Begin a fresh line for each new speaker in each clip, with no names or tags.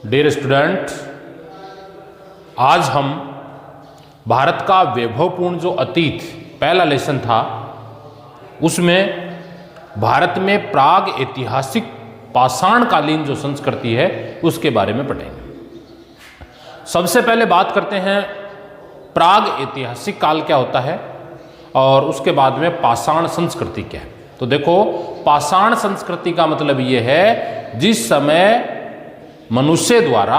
Dear student, आज हम भारत का वैभवपूर्ण जो अतीत पहला लेसन था उसमें भारत में प्राग ऐतिहासिक पाषाणकालीन जो संस्कृति है उसके बारे में पढ़ेंगे। सबसे पहले बात करते हैं प्राग ऐतिहासिक काल क्या होता है और उसके बाद में पाषाण संस्कृति क्या है। तो देखो, पाषाण संस्कृति का मतलब ये है जिस समय मनुष्य द्वारा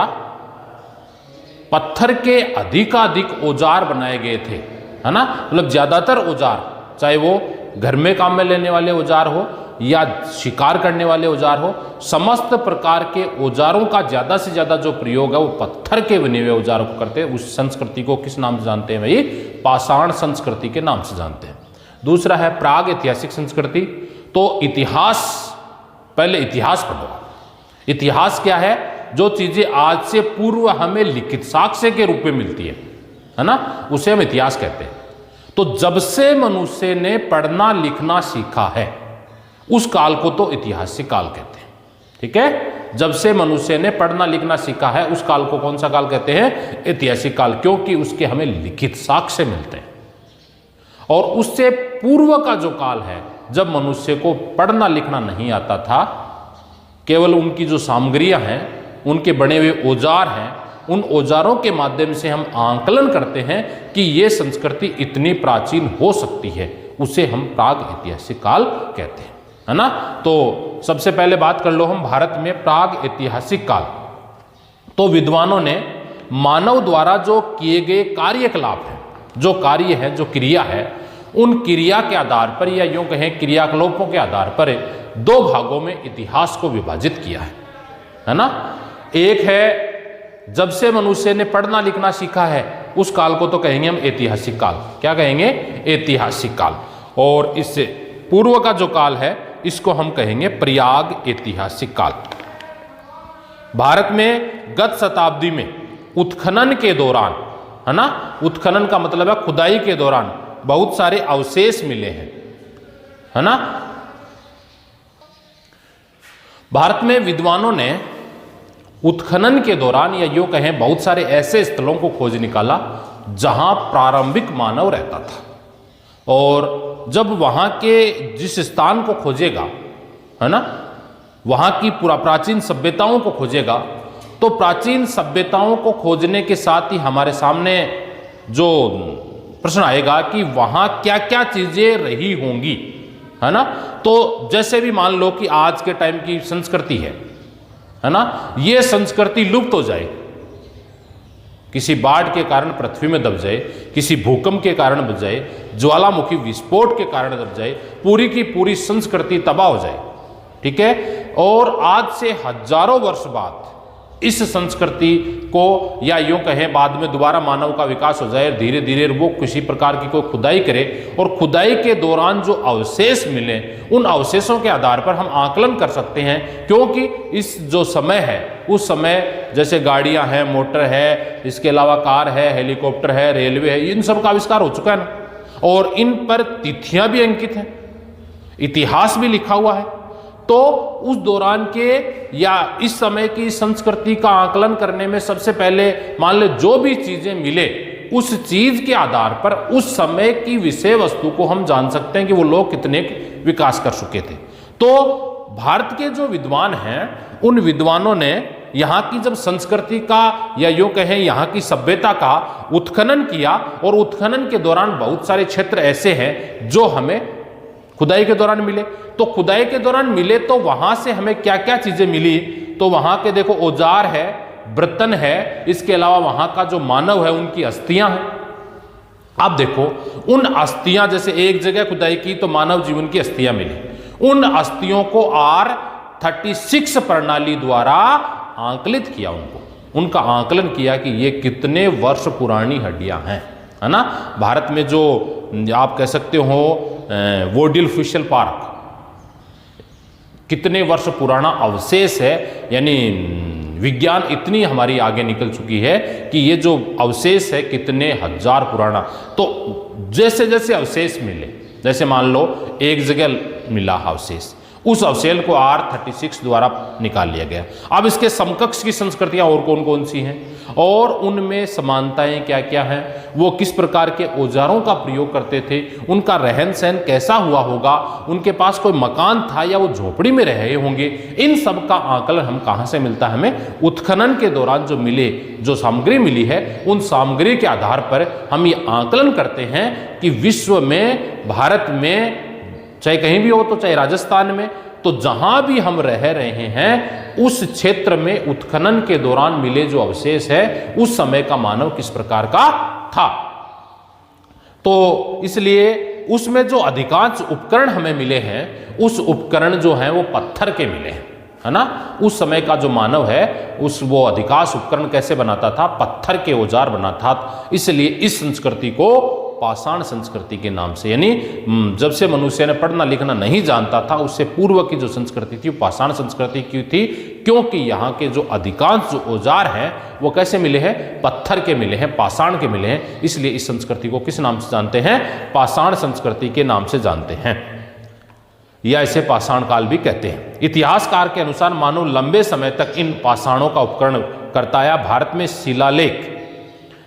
पत्थर के अधिकाधिक औजार बनाए गए थे, है ना। मतलब ज्यादातर औजार, चाहे वो घर में काम में लेने वाले औजार हो या शिकार करने वाले औजार हो, समस्त प्रकार के औजारों का ज्यादा से ज्यादा जो प्रयोग है वो पत्थर के बने हुए औजारों को करते हैं। उस संस्कृति को किस नाम से जानते हैं भाई? पाषाण संस्कृति के नाम से जानते हैं। दूसरा है प्राग ऐतिहासिक संस्कृति। तो इतिहास, पहले इतिहास पढ़ो। इतिहास क्या है? जो चीजें आज से पूर्व हमें लिखित साक्ष्य के रूप में मिलती है ना, उसे हम इतिहास कहते हैं। तो जब से मनुष्य ने पढ़ना लिखना सीखा है उस काल को तो ऐतिहासिक काल कहते हैं। ठीक है, जब से मनुष्य ने पढ़ना लिखना सीखा है उस काल को कौन सा काल कहते हैं? ऐतिहासिक काल, क्योंकि उसके हमें लिखित साक्ष्य मिलते हैं। और उससे पूर्व का जो काल है जब मनुष्य को पढ़ना लिखना नहीं आता था, केवल उनकी जो सामग्रियां हैं, उनके बने हुए औजार हैं, उन औजारों के माध्यम से हम आंकलन करते हैं कि ये संस्कृति इतनी प्राचीन हो सकती है, उसे हम प्राग ऐतिहासिक काल कहते हैं, है ना। तो सबसे पहले बात कर लो हम भारत में प्राग ऐतिहासिक काल। तो विद्वानों ने मानव द्वारा जो किए गए कार्यकलाप है, जो कार्य है, जो क्रिया है, उन क्रिया के आधार पर या यूं कहें क्रियाकलापों के आधार पर दो भागों में इतिहास को विभाजित किया है ना। एक है जब से मनुष्य ने पढ़ना लिखना सीखा है उस काल को तो कहेंगे हम ऐतिहासिक काल। क्या कहेंगे? ऐतिहासिक काल। और इससे पूर्व का जो काल है इसको हम कहेंगे प्राग ऐतिहासिक काल। भारत में गत शताब्दी में उत्खनन के दौरान, है ना, उत्खनन का मतलब है खुदाई के दौरान बहुत सारे अवशेष मिले हैं, है ना। भारत में विद्वानों ने उत्खनन के दौरान या यूं कहें बहुत सारे ऐसे स्थलों को खोज निकाला जहां प्रारंभिक मानव रहता था। और जब वहां के जिस स्थान को खोजेगा, है ना, वहां की पूरा प्राचीन सभ्यताओं को खोजेगा, तो प्राचीन सभ्यताओं को खोजने के साथ ही हमारे सामने जो प्रश्न आएगा कि वहां क्या क्या चीजें रही होंगी, है ना। तो जैसे भी मान लो कि आज के टाइम की संस्कृति है ना, ये संस्कृति लुप्त हो जाए, किसी बाढ़ के कारण पृथ्वी में दब जाए, किसी भूकंप के कारण दब जाए, ज्वालामुखी विस्फोट के कारण दब जाए, पूरी की पूरी संस्कृति तबाह हो जाए। ठीक है, और आज से हजारों वर्ष बाद इस संस्कृति को या यूं कहें बाद में दोबारा मानव का विकास हो जाए, धीरे धीरे वो किसी प्रकार की कोई खुदाई करे और खुदाई के दौरान जो अवशेष मिले उन अवशेषों के आधार पर हम आकलन कर सकते हैं। क्योंकि इस जो समय है उस समय जैसे गाड़ियां हैं, मोटर है, इसके अलावा कार है, हेलीकॉप्टर है, रेलवे है, इन सब का आविष्कार हो चुका है ना। और इन पर तिथियां भी अंकित हैं, इतिहास भी लिखा हुआ है। तो उस दौरान के या इस समय की संस्कृति का आकलन करने में सबसे पहले मान ले जो भी चीजें मिले उस चीज के आधार पर उस समय की विषय वस्तु को हम जान सकते हैं कि वो लोग कितने विकास कर चुके थे। तो भारत के जो विद्वान हैं उन विद्वानों ने यहाँ की जब संस्कृति का या यूं कहें यहाँ की सभ्यता का उत्खनन किया, और उत्खनन के दौरान बहुत सारे क्षेत्र ऐसे हैं जो हमें खुदाई के दौरान मिले। तो खुदाई के दौरान मिले तो वहां से हमें क्या क्या चीजें मिली? तो वहां के देखो औजार है, बर्तन है, इसके अलावा वहां का जो मानव है उनकी अस्थियां हैं। आप देखो उन अस्थियां, जैसे एक जगह खुदाई की तो मानव जीवन की अस्थियां मिली, उन अस्थियों को R36 प्रणाली द्वारा आंकलित किया, उनका आंकलन किया कि ये कितने वर्ष पुरानी हड्डियां हैं, है ना। भारत में जो आप कह सकते हो वोडिल फिशल पार्क कितने वर्ष पुराना अवशेष है, यानी विज्ञान इतनी हमारी आगे निकल चुकी है कि ये जो अवशेष है कितने हजार पुराना। तो जैसे जैसे अवशेष मिले, जैसे मान लो एक जगह मिला अवशेष, उस अवशेल को R36 द्वारा निकाल लिया गया। अब इसके समकक्ष की संस्कृतियां और कौन कौन सी हैं और उनमें समानताएं क्या क्या हैं, वो किस प्रकार के औजारों का प्रयोग करते थे, उनका रहन सहन कैसा हुआ होगा, उनके पास कोई मकान था या वो झोपड़ी में रहे होंगे, इन सब का आकलन हम कहाँ से मिलता है, हमें उत्खनन के दौरान जो सामग्री मिली है उन सामग्री के आधार पर हम ये आकलन करते हैं कि विश्व में, भारत में, चाहे कहीं भी हो तो चाहे राजस्थान में, तो जहां भी हम रह रहे हैं उस क्षेत्र में उत्खनन के दौरान मिले जो अवशेष है उस समय का मानव किस प्रकार का था। तो इसलिए उसमें जो अधिकांश उपकरण हमें मिले हैं उस उपकरण जो हैं वो पत्थर के मिले हैं, है ना। उस समय का जो मानव है वो अधिकांश उपकरण कैसे बनाता था, पत्थर के औजार बनाता था। इसलिए इस संस्कृति को पाषाण संस्कृति के नाम से, यानी जब से मनुष्य ने पढ़ना लिखना नहीं जानता था उससे पूर्व की जो संस्कृति थी वो पाषाण संस्कृति की थी, क्योंकि यहाँ के जो अधिकांश जो औजार हैं वो कैसे मिले हैं, पत्थर के मिले हैं, पाषाण के मिले हैं। इसलिए इस संस्कृति को किस नाम से जानते हैं, पाषाण संस्कृति के नाम से जानते हैं, या इसे पाषाण काल भी कहते हैं। इतिहासकार के अनुसार मानव लंबे समय तक इन पाषाणों का उपकरण करता आया। भारत में शिलालेख,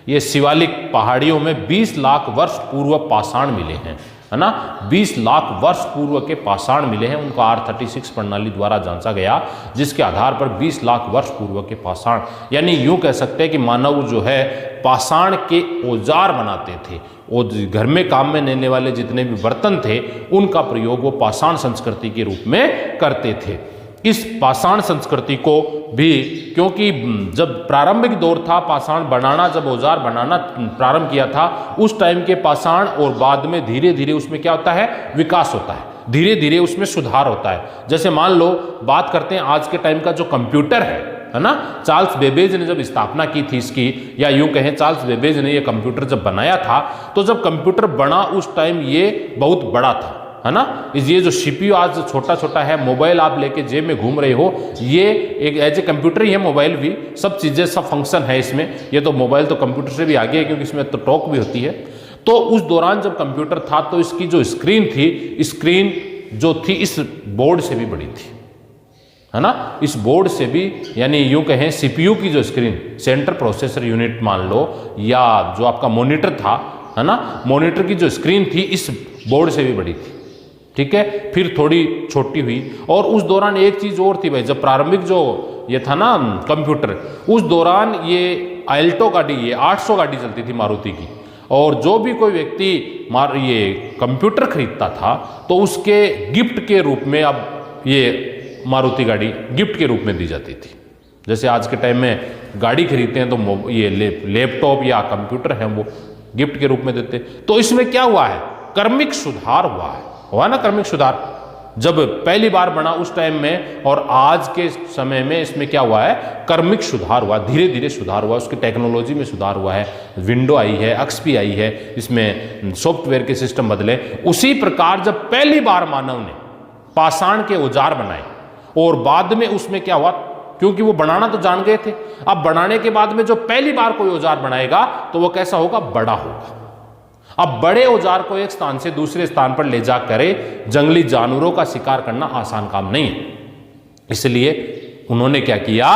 ये शिवालिक पहाड़ियों में 20 लाख वर्ष पूर्व पाषाण मिले हैं, है ना। 20 लाख वर्ष पूर्व के पाषाण मिले हैं, उनको R36 प्रणाली द्वारा जांचा गया, जिसके आधार पर 20 लाख वर्ष पूर्व के पाषाण, यानी यूं कह सकते हैं कि मानव जो है पाषाण के औजार बनाते थे, और घर में काम में लेने वाले जितने भी बर्तन थे उनका प्रयोग वो पाषाण संस्कृति के रूप में करते थे। इस पाषाण संस्कृति को भी, क्योंकि जब प्रारंभिक दौर था पाषाण बनाना, जब औजार बनाना प्रारंभ किया था उस टाइम के पाषाण, और बाद में धीरे धीरे उसमें क्या होता है, विकास होता है, धीरे धीरे उसमें सुधार होता है। जैसे मान लो बात करते हैं आज के टाइम का जो कंप्यूटर है ना, चार्ल्स बेबेज ने जब स्थापना की थी इसकी, या यूं कहें चार्ल्स बेबेज ने ये कंप्यूटर जब बनाया था, तो जब कंप्यूटर बना उस टाइम ये बहुत बड़ा था, है ना। ये जो CPU आज छोटा छोटा है, मोबाइल आप लेके जेब में घूम रहे हो, ये एक एज ए कंप्यूटर ही है, मोबाइल भी, सब चीज़ें सब फंक्शन है इसमें। ये तो मोबाइल तो कंप्यूटर से भी आगे है क्योंकि इसमें तो टॉक भी होती है। तो उस दौरान जब कंप्यूटर था तो इसकी जो स्क्रीन थी, स्क्रीन जो थी इस बोर्ड से भी बड़ी थी, है ना, इस बोर्ड से भी, यानी यूं कहें CPU की जो स्क्रीन, सेंट्रल प्रोसेसर यूनिट मान लो, या जो आपका मॉनिटर था, है ना, मॉनिटर की जो स्क्रीन थी इस बोर्ड से भी बड़ी थी, ठीक है। फिर थोड़ी छोटी हुई, और उस दौरान एक चीज़ और थी भाई, जब प्रारंभिक जो ये था ना कंप्यूटर, उस दौरान ये आल्टो गाड़ी, ये 800 गाड़ी चलती थी मारुति की, और जो भी कोई व्यक्ति ये कंप्यूटर खरीदता था तो उसके गिफ्ट के रूप में अब ये मारुति गाड़ी गिफ्ट के रूप में दी जाती थी। जैसे आज के टाइम में गाड़ी खरीदते हैं तो ये लैपटॉप या कंप्यूटर है वो गिफ्ट के रूप में देते। तो इसमें क्या हुआ है, क्रमिक सुधार हुआ ना, क्रमिक सुधार जब पहली बार बना उस टाइम में, और आज के समय में इसमें क्या हुआ है, क्रमिक सुधार हुआ, धीरे धीरे सुधार हुआ, उसकी टेक्नोलॉजी में सुधार हुआ है, विंडो आई है, XP आई है, इसमें सॉफ्टवेयर के सिस्टम बदले। उसी प्रकार जब पहली बार मानव ने पाषाण के औजार बनाए और बाद में उसमें क्या हुआ, क्योंकि वो बनाना तो जान गए थे, अब बनाने के बाद में जो पहली बार कोई औजार बनाएगा तो वो कैसा होगा, बड़ा होगा। अब बड़े औजार को एक स्थान से दूसरे स्थान पर ले जा करे जंगली जानवरों का शिकार करना आसान काम नहीं है। इसलिए उन्होंने क्या किया,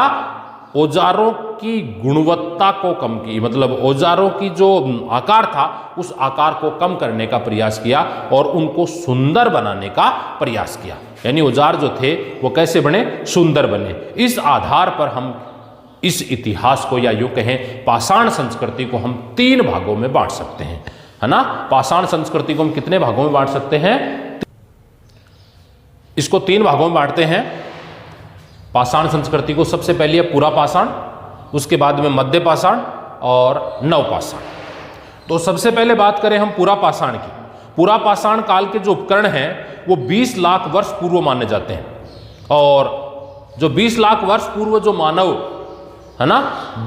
औजारों की गुणवत्ता को कम की, मतलब औजारों की जो आकार था उस आकार को कम करने का प्रयास किया और उनको सुंदर बनाने का प्रयास किया। यानी औजार जो थे वो कैसे बने, सुंदर बने। इस आधार पर हम इस इतिहास को, या यूं कहें पाषाण संस्कृति को, हम 3 भागों में बांट सकते हैं, है ना। पाषाण संस्कृति को हम कितने भागों में बांट सकते हैं, इसको 3 भागों में बांटते हैं। पाषाण संस्कृति को सबसे पहले पूरा पाषाण, उसके बाद में मध्य पाषाण और नव पाषाण। तो सबसे पहले बात करें हम पूरा पाषाण की। पूरा पाषाण काल के जो उपकरण हैं वो 20 लाख वर्ष पूर्व माने जाते हैं, और जो 20 लाख वर्ष पूर्व जो मानव, है ना,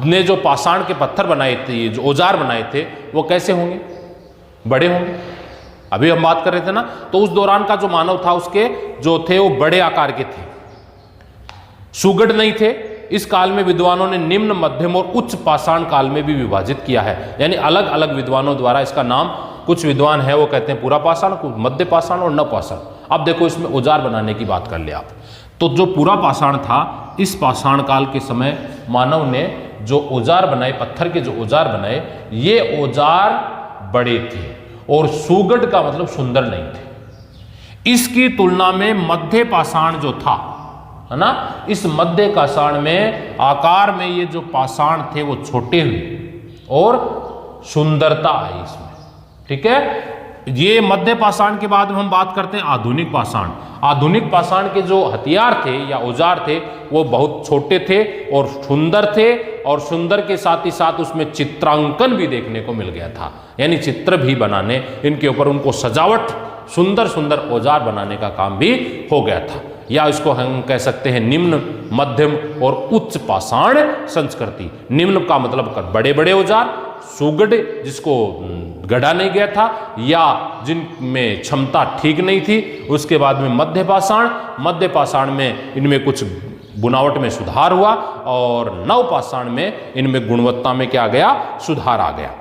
ने जो पाषाण के पत्थर बनाए थे, जो औजार बनाए थे, वो कैसे होंगे, बड़े होंगे। अभी हम बात कर रहे थे ना, तो उस दौरान का जो मानव था उसके जो थे वो बड़े आकार के थे, सुगढ़ नहीं थे। इस काल में विद्वानों ने निम्न, मध्यम और उच्च पाषाण काल में भी विभाजित किया है, यानी अलग अलग विद्वानों द्वारा इसका नाम, कुछ विद्वान है वो कहते हैं पूरा पाषाण, कुछ मध्य पाषाण और नव पाषाण। अब देखो इसमें औजार बनाने की बात कर ले आप, तो जो पूरा पाषाण था, इस पाषाण काल के समय मानव ने जो औजार बनाए, पत्थर के जो औजार बनाए, ये औजार बड़े थे और सुगढ़ का मतलब सुंदर नहीं थे। इसकी तुलना में मध्य पाषाण जो था, है ना, इस मध्य पाषाण में आकार में ये जो पाषाण थे वो छोटे हुए और सुंदरता आई इसमें। ठीक है, ये मध्य पाषाण के बाद हम बात करते हैं आधुनिक पाषाण। आधुनिक पाषाण के जो हथियार थे या औजार थे वो बहुत छोटे थे और सुंदर थे, और सुंदर के साथ ही साथ उसमें चित्रांकन भी देखने को मिल गया था, यानी चित्र भी बनाने इनके ऊपर, उनको सजावट, सुंदर सुंदर औजार बनाने का काम भी हो गया था। या इसको हम कह सकते हैं निम्न, मध्यम और उच्च पाषाण संस्कृति। निम्न का मतलब बड़े बड़े औजार, सुगढ़ जिसको गढ़ा नहीं गया था या जिनमें क्षमता ठीक नहीं थी। उसके बाद में मध्य पाषाण, मध्य पाषाण में इनमें कुछ बुनावट में सुधार हुआ, और नव पाषाण में इनमें गुणवत्ता में क्या आ गया, सुधार आ गया।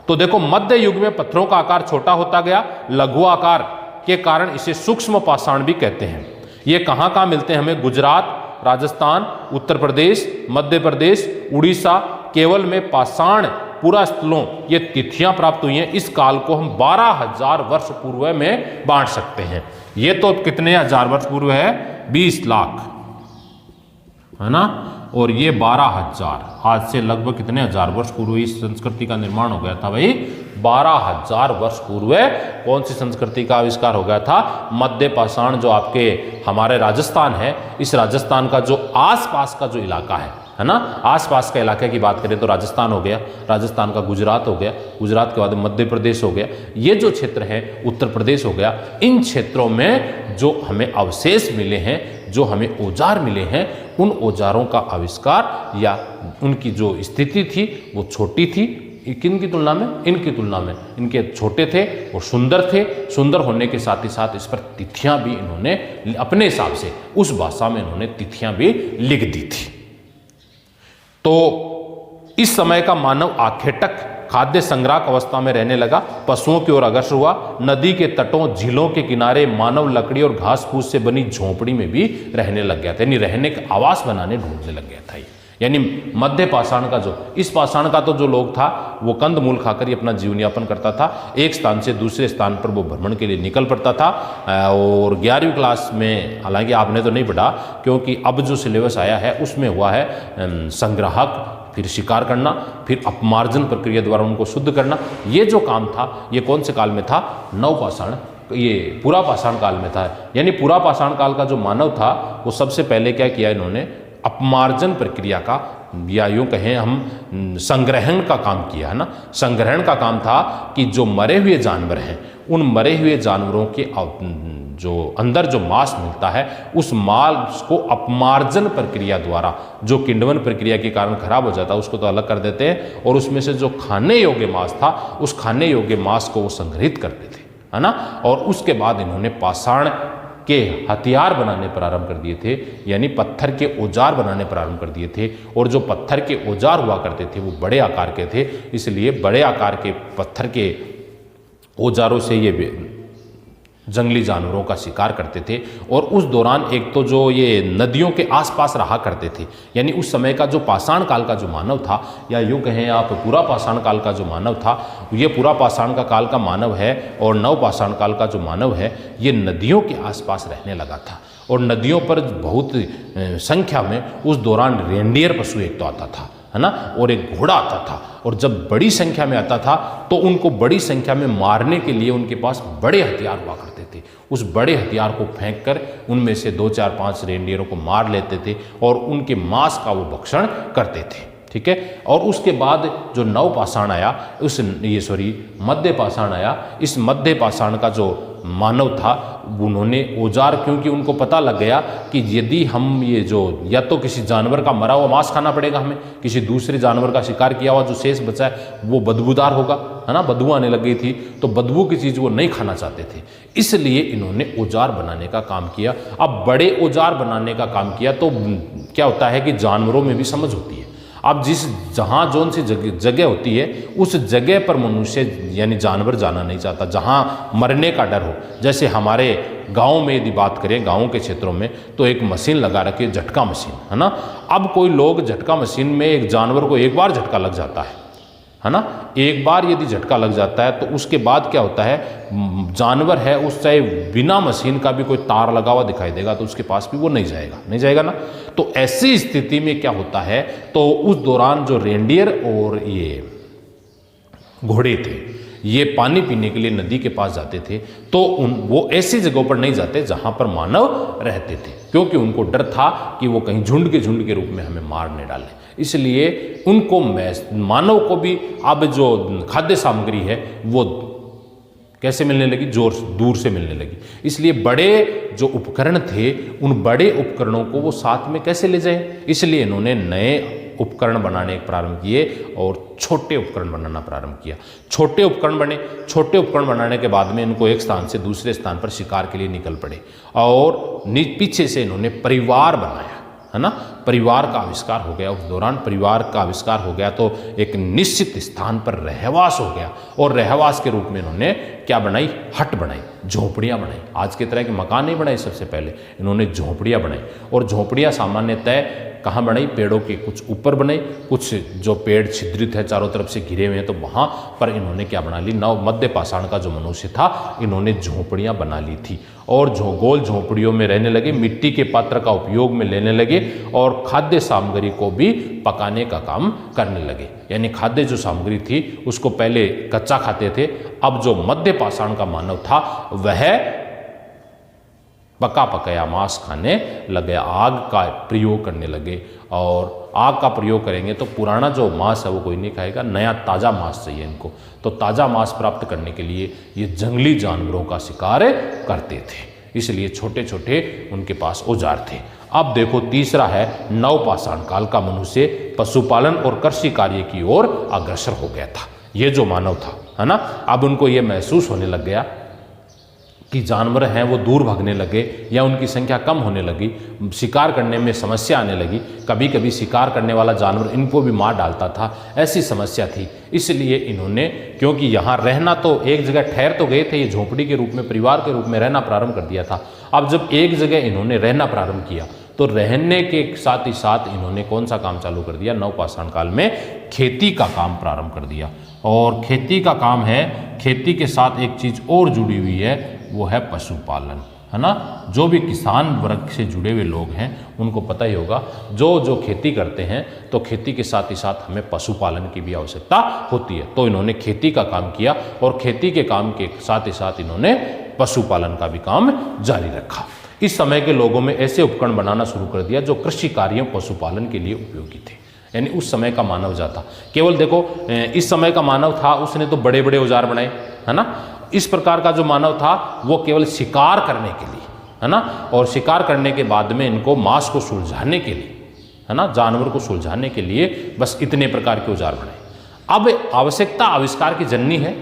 तो देखो मध्य युग में पत्थरों का आकार छोटा होता गया, लघु आकार के कारण इसे सूक्ष्म पाषाण भी कहते हैं। ये कहाँ कहाँ मिलते हैं हमें, गुजरात, राजस्थान, उत्तर प्रदेश, मध्य प्रदेश, उड़ीसा, केवल में पाषाण पूरा स्थलों ये तिथियां प्राप्त हुई हैं। इस काल को हम 12,000 वर्ष पूर्व में बांट सकते हैं। ये तो कितने हजार वर्ष पूर्व है, 20 लाख, है ना, और ये 12,000, आज से लगभग कितने हजार वर्ष पूर्व इस संस्कृति का निर्माण हो गया था भाई, 12,000 वर्ष पूर्व कौन सी संस्कृति का आविष्कार हो गया था, मध्य पाषाण। जो आपके हमारे राजस्थान है, इस राजस्थान का जो आसपास का जो इलाका है ना, आसपास का इलाके की बात करें तो राजस्थान हो गया, राजस्थान का गुजरात हो गया, गुजरात के बाद मध्य प्रदेश हो गया, ये जो क्षेत्र है उत्तर प्रदेश हो गया। इन क्षेत्रों में जो हमें अवशेष मिले हैं, जो हमें औजार मिले हैं, उन औजारों का आविष्कार या उनकी जो स्थिति थी वो छोटी थी। किन की तुलना में, इनकी तुलना में, इनके छोटे थे और सुंदर थे। सुंदर होने के साथ ही साथ इस पर तिथियां भी इन्होंने अपने हिसाब से उस भाषा में इन्होंने तिथियां भी लिख दी थी। तो इस समय का मानव आखेटक खाद्य संग्राहक अवस्था में रहने लगा, पशुओं की ओर अग्रसर हुआ। नदी के तटों, झीलों के किनारे मानव लकड़ी और घास फूस से बनी झोंपड़ी में भी रहने लग गया था, यानी रहने का आवास बनाने ढूंढने लग गया था। यानी मध्य पाषाण का जो, इस पाषाण का तो जो लोग था वो कंद मूल खाकर ही अपना जीवन यापन करता था। एक स्थान से दूसरे स्थान पर वो भ्रमण के लिए निकल पड़ता था। और 11वीं क्लास में, हालांकि आपने तो नहीं पढ़ा क्योंकि अब जो सिलेबस आया है उसमें हुआ है संग्राहक, फिर शिकार करना, फिर अपमार्जन प्रक्रिया द्वारा उनको शुद्ध करना। ये जो काम था ये कौन से काल में था, नव पाषाण, ये पूरा पाषाण काल में था। यानी पूरा पाषाण काल का जो मानव था वो सबसे पहले क्या किया, इन्होंने अपमार्जन प्रक्रिया का, या यूँ कहें हम संग्रहण का काम किया, है ना। संग्रहण का काम था कि जो मरे हुए जानवर हैं, उन मरे हुए जानवरों के जो अंदर जो मांस मिलता है, उस मांस को अपमार्जन प्रक्रिया द्वारा, जो किण्वन प्रक्रिया के कारण खराब हो जाता है उसको तो अलग कर देते हैं, और उसमें से जो खाने योग्य मांस था उस खाने योग्य मांस को वो संग्रहित करते थे, है ना। और उसके बाद इन्होंने पाषाण के हथियार बनाने प्रारंभ कर दिए थे, यानी पत्थर के औजार बनाने प्रारंभ कर दिए थे। और जो पत्थर के औजार हुआ करते थे वो बड़े आकार के थे, इसलिए बड़े आकार के पत्थर के औजारों से ये जंगली जानवरों का शिकार करते थे। और उस दौरान एक तो जो ये नदियों के आसपास रहा करते थे, यानी उस समय का जो पाषाण काल का जो मानव था, या यूँ कहें आप पूरा पाषाण काल का जो मानव था, ये पूरा पाषाण का काल का मानव है, और नव पाषाण काल का जो मानव है ये नदियों के आसपास रहने लगा था। और नदियों पर बहुत संख्या में उस दौरान रेंडियर पशु एक तो आता था, है ना, और एक घोड़ा आता था। और जब बड़ी संख्या में आता था तो उनको बड़ी संख्या में मारने के लिए उनके पास बड़े हथियार हुआ करते थे। उस बड़े हथियार को फेंककर उनमें से 2, 4, 5 रेंडियरों को मार लेते थे और उनके मांस का वो भक्षण करते थे। ठीक है। और उसके बाद जो नव पाषाण आया, मध्य पाषाण आया। इस मध्य पाषाण का जो मानव था उन्होंने औजार, क्योंकि उनको पता लग गया कि यदि हम ये जो, या तो किसी जानवर का मरा हुआ मांस खाना पड़ेगा हमें, किसी दूसरे जानवर का शिकार किया हुआ जो शेष बचा है वो बदबूदार होगा, है ना, बदबू आने लग गई थी, तो बदबू की चीज़ वो नहीं खाना चाहते थे, इसलिए इन्होंने औजार बनाने का काम किया। अब बड़े औजार बनाने का काम किया तो क्या होता है कि जानवरों में भी समझ होती है। अब जहाँ जौन सी जगह होती है उस जगह पर मनुष्य यानी जानवर जाना नहीं चाहता, जहाँ मरने का डर हो। जैसे हमारे गांव में यदि बात करें, गांव के क्षेत्रों में तो एक मशीन लगा रखी है, झटका मशीन, है ना। अब कोई लोग झटका मशीन में एक जानवर को एक बार झटका लग जाता है ना, एक बार यदि झटका लग जाता है तो उसके बाद क्या होता है, जानवर है उस चाहे बिना मशीन का भी कोई तार लगा हुआ दिखाई देगा तो उसके पास भी वो नहीं जाएगा ना। तो ऐसी स्थिति में क्या होता है, तो उस दौरान जो रेंडियर और ये घोड़े थे ये पानी पीने के लिए नदी के पास जाते थे, तो वो ऐसी जगहों पर नहीं जाते जहां पर मानव रहते थे, क्योंकि उनको डर था कि वो कहीं झुंड के रूप में हमें मार न डाले। इसलिए उनको मानव को भी अब जो खाद्य सामग्री है वो कैसे मिलने लगी, दूर से मिलने लगी। इसलिए बड़े जो उपकरण थे उन बड़े उपकरणों को वो साथ में कैसे ले जाए, इसलिए इन्होंने नए उपकरण बनाने प्रारंभ किए और छोटे उपकरण बनाना प्रारंभ किया। छोटे उपकरण बने, छोटे उपकरण बनाने के बाद में इनको एक स्थान से दूसरे स्थान पर शिकार के लिए निकल पड़े और पीछे से इन्होंने परिवार बनाया, है ना। परिवार का आविष्कार हो गया, उस दौरान परिवार का आविष्कार हो गया तो एक निश्चित स्थान पर रहवास हो गया और रहवास के रूप में इन्होंने क्या बनाई, हट बनाई, झोपड़ियाँ बनाई। आज के तरह के मकान नहीं बनाए, सबसे पहले इन्होंने झोपड़ियाँ बनाई और झोपड़ियाँ सामान्यतः कहाँ बनाई, पेड़ों के कुछ ऊपर बनाई, कुछ जो पेड़ छिद्रित है चारों तरफ से घिरे हुए हैं तो वहाँ पर इन्होंने क्या बना ली, नव मध्य पाषाण का जो मनुष्य था इन्होंने झोपड़ियाँ बना ली थी और गोल झोपड़ियों में रहने लगे, मिट्टी के पात्र का उपयोग में लेने लगे और खाद्य सामग्री को भी पकाने का काम करने लगे। यानी खाद्य जो सामग्री थी उसको पहले कच्चा खाते थे, अब जो मध्य पाषाण का मानव था वह पका पकाया मांस खाने लगे, आग का प्रयोग करने लगे और आग का प्रयोग करेंगे तो पुराना जो मांस है वो कोई नहीं खाएगा, नया ताज़ा मांस चाहिए इनको। तो ताज़ा मांस प्राप्त करने के लिए ये जंगली जानवरों का शिकार करते थे, इसलिए छोटे छोटे उनके पास औजार थे। अब देखो तीसरा है नवपाषाण काल का मनुष्य पशुपालन और कृषि कार्य की ओर अग्रसर हो गया था। ये जो मानव था, है ना, अब उनको ये महसूस होने लग गया कि जानवर हैं वो दूर भागने लगे या उनकी संख्या कम होने लगी, शिकार करने में समस्या आने लगी, कभी कभी शिकार करने वाला जानवर इनको भी मार डालता था, ऐसी समस्या थी। इसलिए इन्होंने, क्योंकि यहाँ रहना तो एक जगह ठहर तो गए थे, ये झोपड़ी के रूप में परिवार के रूप में रहना प्रारंभ कर दिया था। अब जब एक जगह इन्होंने रहना प्रारंभ किया तो रहने के साथ ही साथ इन्होंने कौन सा काम चालू कर दिया, नवपाषाण काल में खेती का काम प्रारंभ कर दिया। और खेती का काम है, खेती के साथ एक चीज़ और जुड़ी हुई है, वो है पशुपालन, है ना। जो भी किसान वर्ग से जुड़े हुए लोग हैं उनको पता ही होगा, जो खेती करते हैं तो खेती के साथ ही साथ हमें पशुपालन की भी आवश्यकता होती है। तो इन्होंने खेती का काम किया और खेती के काम के साथ ही साथ इन्होंने पशुपालन का भी काम जारी रखा। इस समय के लोगों में ऐसे उपकरण बनाना शुरू कर दिया जो कृषि कार्यों पशुपालन के लिए उपयोगी थे। यानी उस समय का मानव जाता, केवल देखो इस समय का मानव था उसने तो बड़े बड़े औजार बनाए, है ना। इस प्रकार का जो मानव था वो केवल शिकार करने के लिए, है ना, और शिकार करने के बाद में इनको मांस को सुलझाने के लिए, है ना, जानवर को सुलझाने के लिए बस इतने प्रकार के औजार बनाए। अब आवश्यकता आविष्कार की जननी है,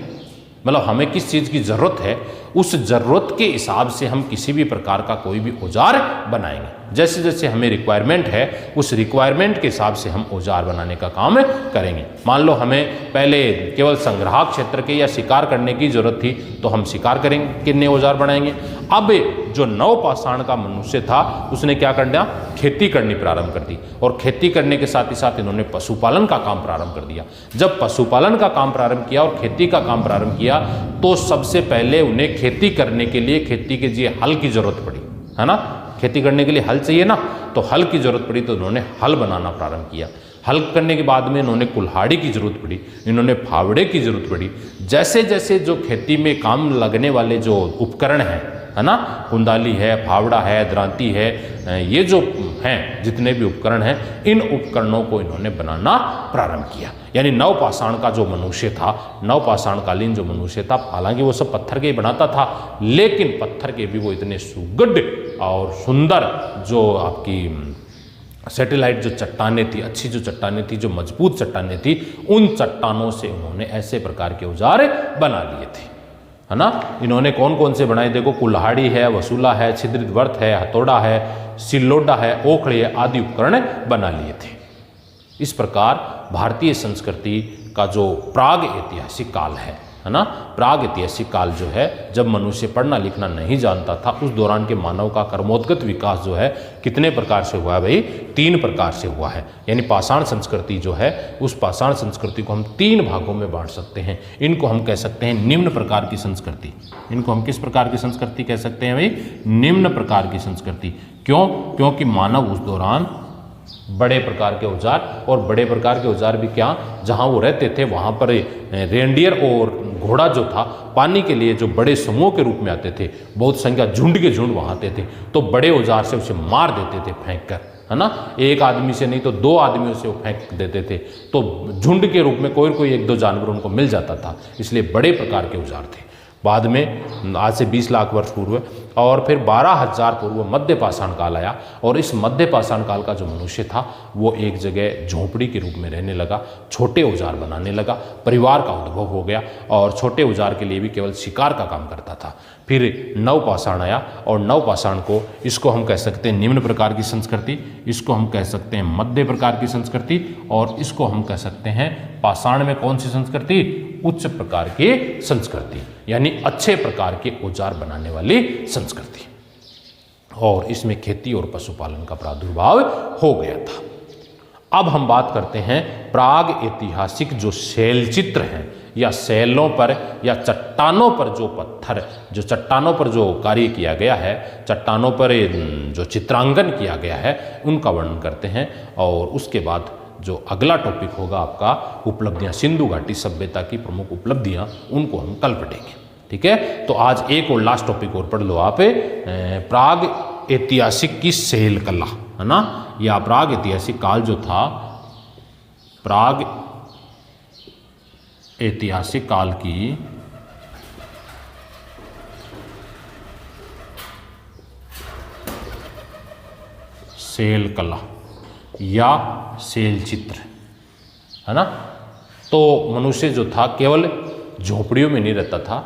मतलब हमें किस चीज़ की ज़रूरत है उस ज़रूरत के हिसाब से हम किसी भी प्रकार का कोई भी औजार बनाएंगे। जैसे जैसे हमें रिक्वायरमेंट है उस रिक्वायरमेंट के हिसाब से हम औजार बनाने का काम करेंगे। मान लो हमें पहले केवल संग्राहक क्षेत्र के या शिकार करने की ज़रूरत थी तो हम शिकार करेंगे, कितने औजार बनाएंगे। अब जो नवपाषाण का मनुष्य था उसने क्या कर दिया, खेती करनी प्रारंभ कर दी और खेती करने के साथ ही साथ इन्होंने पशुपालन का काम प्रारंभ कर दिया। जब पशुपालन का काम प्रारंभ किया और खेती का काम प्रारंभ किया तो सबसे पहले उन्हें खेती करने के लिए खेती के लिए हल की जरूरत पड़ी, है ना। खेती करने के लिए हल चाहिए ना, तो हल की जरूरत पड़ी तो उन्होंने हल बनाना प्रारंभ किया। हल करने के बाद में इन्होंने कुल्हाड़ी की जरूरत पड़ी, इन्होंने फावड़े की जरूरत पड़ी। जैसे जैसे जो खेती में काम लगने वाले जो उपकरण हैं, है ना, कुंदाली है, फावड़ा है, दरांती है, ये जो हैं जितने भी उपकरण हैं इन उपकरणों को इन्होंने बनाना प्रारंभ किया। यानी नवपाषाण का जो मनुष्य था, नवपाषाणकालीन जो मनुष्य था, हालांकि वो सब पत्थर के ही बनाता था लेकिन पत्थर के भी वो इतने सुगढ़ और सुंदर जो आपकी सैटेलाइट जो चट्टानें थी, अच्छी जो चट्टानें थी, जो मजबूत चट्टानें थी, उन चट्टानों से उन्होंने ऐसे प्रकार के औजार बना लिए थे, है ना। इन्होंने कौन कौन से बनाए देखो, कुल्हाड़ी है, वसूला है, छिद्रित वर्त है, हथौड़ा है, सिल्लोडा है, ओखड़ी है, आदि उपकरण बना लिए थे। इस प्रकार भारतीय संस्कृति का जो प्राग ऐतिहासिक काल है ना, प्राग ऐतिहासिक काल जो है, जब मनुष्य पढ़ना लिखना नहीं जानता था, उस दौरान के मानव का कर्मोद्गत विकास जो है कितने प्रकार से हुआ है भाई? 3 प्रकार से हुआ है। यानी पाषाण संस्कृति जो है, उस पाषाण संस्कृति को हम 3 भागों में बांट सकते हैं। इनको हम कह सकते हैं निम्न प्रकार की संस्कृति। इनको हम किस प्रकार की संस्कृति कह सकते हैं भाई? निम्न प्रकार की संस्कृति। क्यों? क्योंकि मानव उस दौरान बड़े प्रकार के औजार, और बड़े प्रकार के औजार भी क्या, जहाँ वो रहते थे वहाँ पर रेंडियर और घोड़ा जो था पानी के लिए जो बड़े समूह के रूप में आते थे, बहुत संख्या झुंड के झुंड वहाँ आते थे, तो बड़े औजार से उसे मार देते थे फेंक कर, है ना। एक आदमी से नहीं तो 2 आदमियों से वो फेंक देते थे, तो झुंड के रूप में कोई कोई 1-2 जानवर उनको मिल जाता था, इसलिए बड़े प्रकार के औजार थे। बाद में आज से 20 लाख वर्ष पूर्व और फिर 12,000 पूर्व मध्य पाषाण काल आया, और इस मध्य पाषाण काल का जो मनुष्य था वो एक जगह झोंपड़ी के रूप में रहने लगा, छोटे औजार बनाने लगा, परिवार का उद्भव हो गया, और छोटे औजार के लिए भी केवल शिकार का काम करता था। फिर नव पाषाण आया, और नव पाषाण को, इसको हम कह सकते हैं निम्न प्रकार की संस्कृति, इसको हम कह सकते हैं मध्य प्रकार की संस्कृति, और इसको हम कह सकते हैं पाषाण में कौन सी संस्कृति? उच्च प्रकार की संस्कृति, यानी अच्छे प्रकार के औजार बनाने वाली संस्कृति। और इसमें खेती और पशुपालन का प्रादुर्भाव हो गया था। अब हम बात करते हैं प्राग ऐतिहासिक जो शैल चित्र हैं, या शैलों पर या चट्टानों पर जो पत्थर, जो चट्टानों पर जो कार्य किया गया है, चट्टानों पर जो चित्रांकन किया गया है, उनका वर्णन करते हैं। और उसके बाद जो अगला टॉपिक होगा आपका उपलब्धियां, सिंधु घाटी सभ्यता की प्रमुख उपलब्धियां, उनको हम कल पढ़ेंगे। ठीक है, तो आज एक और लास्ट टॉपिक और पढ़ लो आप, प्राग ऐतिहासिक की शैल कला, है ना, या प्राग ऐतिहासिक काल जो था, प्राग ऐतिहासिक काल की शैल कला या शैल चित्र, है ना। तो मनुष्य जो था केवल झोपड़ियों में नहीं रहता था,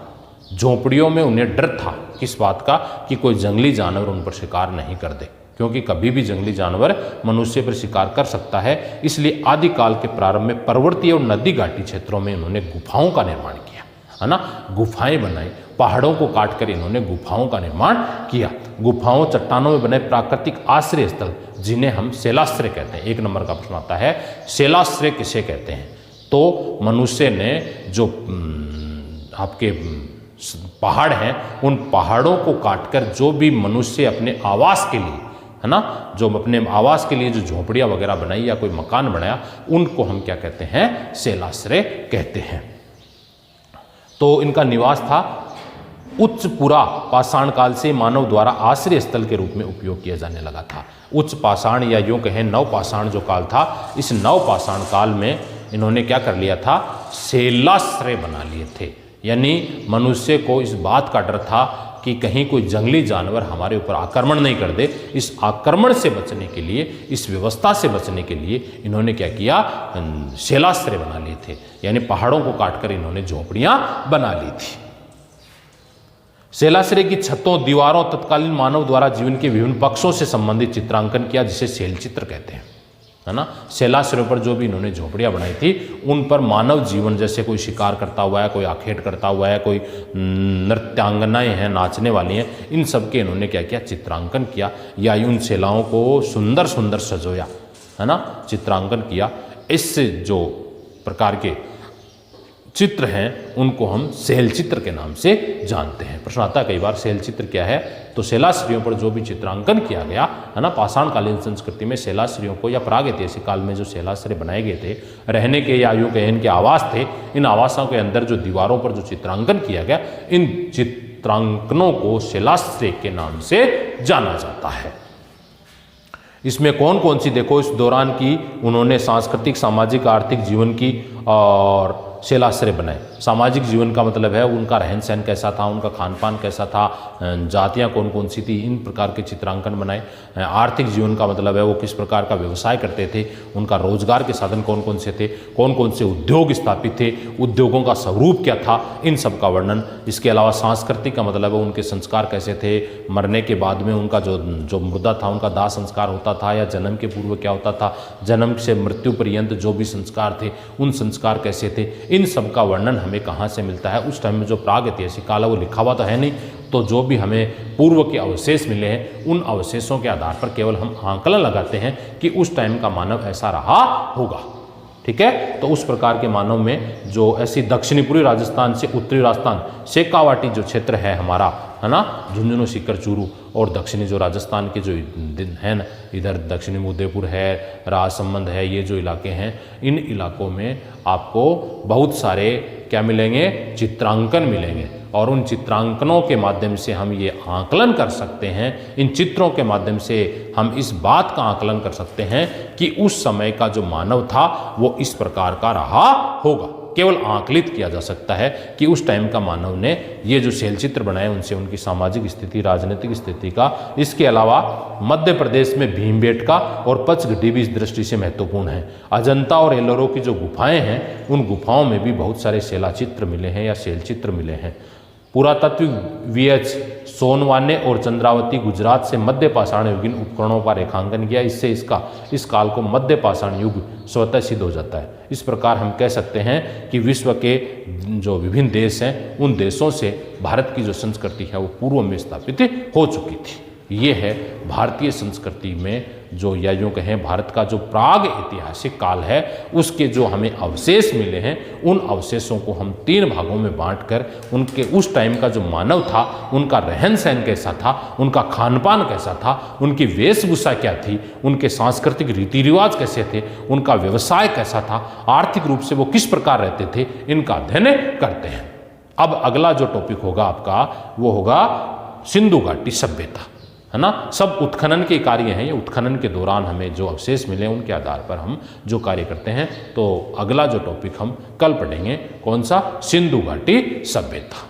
झोपड़ियों में उन्हें डर था किस बात का, कि कोई जंगली जानवर उन पर शिकार नहीं कर दे, क्योंकि कभी भी जंगली जानवर मनुष्य पर शिकार कर सकता है। इसलिए आदिकाल के प्रारंभ में पर्वतीय और नदी घाटी क्षेत्रों में इन्होंने गुफाओं का निर्माण किया, है ना, गुफाएं बनाई, पहाड़ों को काट कर इन्होंने गुफाओं का निर्माण किया। गुफाओं, चट्टानों में बने प्राकृतिक आश्रय स्थल, जिन्हें हम शैलाश्रय कहते हैं। 1 नंबर का प्रश्न आता है, शैलाश्रय किसे कहते हैं? तो मनुष्य ने जो आपके पहाड़ हैं, उन पहाड़ों को काटकर जो भी मनुष्य अपने आवास के लिए, है ना, जो अपने आवास के लिए जो झोपड़ियाँ वगैरह बनाई या कोई मकान बनाया, उनको हम क्या कहते हैं? शैलाश्रय कहते हैं। तो इनका निवास था उच्च पुरा पाषाण काल से मानव द्वारा आश्रय स्थल के रूप में उपयोग किया जाने लगा था। उच्च पाषाण या यूँ कहें नव पाषाण जो काल था, इस नव पाषाण काल में इन्होंने क्या कर लिया था? शैलाश्रय बना लिए थे। यानी मनुष्य को इस बात का डर था कि कहीं कोई जंगली जानवर हमारे ऊपर आक्रमण नहीं कर दे। इस आक्रमण से बचने के लिए, इस व्यवस्था से बचने के लिए इन्होंने क्या किया? शैलाश्रय बना लिए थे, यानी पहाड़ों को काटकर इन्होंने झोपड़ियां बना ली थी। शैलाश्रय की छतों, दीवारों तत्कालीन मानव द्वारा जीवन के विभिन्न पक्षों से संबंधित चित्रांकन किया, जिसे शैल चित्र कहते हैं, है ना। शैलाश्रय पर जो भी इन्होंने झोपड़ियां बनाई थी, उन पर मानव जीवन, जैसे कोई शिकार करता हुआ है, कोई आखेट करता हुआ है, कोई नृत्यांगनाएं हैं, नाचने वाली हैं, इन सब के इन्होंने क्या किया? चित्रांकन किया, या उन शैलाओं को सुंदर सुंदर सजोया, है ना, चित्रांकन किया। इससे जो प्रकार के चित्र हैं उनको हम शैल चित्र के नाम से जानते हैं। प्रश्न आता है कई बार, शैल चित्र क्या है? तो शैलाश्रयों पर जो भी चित्रांकन किया गया, है ना, पाषाणकालीन संस्कृति में शैलाश्रयों को, या प्राग ऐतिहासिक काल में जो शैलाश्रय बनाए गए थे, रहने के या यूँ कहें इनके आवास थे, इन आवासों के अंदर जो दीवारों पर जो चित्रांकन किया गया, इन चित्रांकनों को शैलाश्रय के नाम से जाना जाता है। इसमें कौन कौन सी, देखो, इस दौरान की उन्होंने सांस्कृतिक, सामाजिक, आर्थिक जीवन की और शैलाश्रय बनाए। सामाजिक जीवन का मतलब है उनका रहन सहन कैसा था, उनका खान पान कैसा था, जातियाँ कौन कौन सी थी, इन प्रकार के चित्रांकन बनाए। आर्थिक जीवन का मतलब है वो किस प्रकार का व्यवसाय करते थे, उनका रोजगार के साधन कौन कौन से थे, कौन कौन से उद्योग स्थापित थे, उद्योगों का स्वरूप क्या था, इन सब का वर्णन। इसके अलावा सांस्कृतिक का मतलब है उनके संस्कार कैसे थे, मरने के बाद में उनका जो मुर्दा था उनका दाह संस्कार होता था या जन्म के पूर्व क्या होता था, जन्म से मृत्यु पर्यंत जो भी संस्कार थे उन संस्कार कैसे थे, इन सब का वर्णन हमें कहाँ से मिलता है। उस टाइम में जो प्राग ऐतिहासिक काल है वो लिखा हुआ तो है नहीं, तो जो भी हमें पूर्व के अवशेष मिले हैं उन अवशेषों के आधार पर केवल हम आंकलन लगाते हैं कि उस टाइम का मानव ऐसा रहा होगा। ठीक है, तो उस प्रकार के मानव में जो ऐसी दक्षिणी पूर्वी राजस्थान से उत्तरी राजस्थान शेखावाटी जो क्षेत्र है हमारा, है ना, झुंझुनू सीकर चूरू, और दक्षिणी जो राजस्थान के जो है ना, इधर दक्षिणी में उदयपुर है, राजसमंद है, ये जो इलाके हैं, इन इलाकों में आपको बहुत सारे क्या मिलेंगे, चित्रांकन मिलेंगे। और उन चित्रांकनों के माध्यम से हम ये आकलन कर सकते हैं, इन चित्रों के माध्यम से हम इस बात का आकलन कर सकते हैं कि उस समय का जो मानव था वो इस प्रकार का रहा होगा। केवल आकलित किया जा सकता है कि उस टाइम का मानव ने ये जो शैलचित्र बनाए उनसे उनकी सामाजिक स्थिति, राजनीतिक स्थिति का, इसके अलावा मध्य प्रदेश में भीमबेटका और पचगढ़ी भी इस दृष्टि से महत्वपूर्ण है। अजंता और एलोरा की जो गुफाएं हैं उन गुफाओं में भी बहुत सारे शिलाचित्र मिले हैं या शैलचित्र मिले हैं। पुरातत्व VH सोनवाने और चंद्रावती गुजरात से मध्य पाषाण युगीन उपकरणों का रेखांकन किया, इससे इस काल को मध्य पाषाण युग स्वतः सिद्ध हो जाता है। इस प्रकार हम कह सकते हैं कि विश्व के जो विभिन्न देश हैं उन देशों से भारत की जो संस्कृति है वो पूर्व में स्थापित हो चुकी थी। ये है भारतीय संस्कृति में जो, या यूँ कहें भारत का जो प्राग ऐतिहासिक काल है उसके जो हमें अवशेष मिले हैं, उन अवशेषों को हम 3 भागों में बांटकर उनके उस टाइम का जो मानव था उनका रहन सहन कैसा था, उनका खान पान कैसा था, उनकी वेशभूषा क्या थी, उनके सांस्कृतिक रीति रिवाज कैसे थे, उनका व्यवसाय कैसा था, आर्थिक रूप से वो किस प्रकार रहते थे, इनका अध्ययन करते हैं। अब अगला जो टॉपिक होगा आपका वो होगा सिंधु घाटी सभ्यता, है ना। सब उत्खनन के कार्य हैं, ये उत्खनन के दौरान हमें जो अवशेष मिले उनके आधार पर हम जो कार्य करते हैं। तो अगला जो टॉपिक हम कल पढ़ेंगे कौन सा, सिंधु घाटी सभ्यता।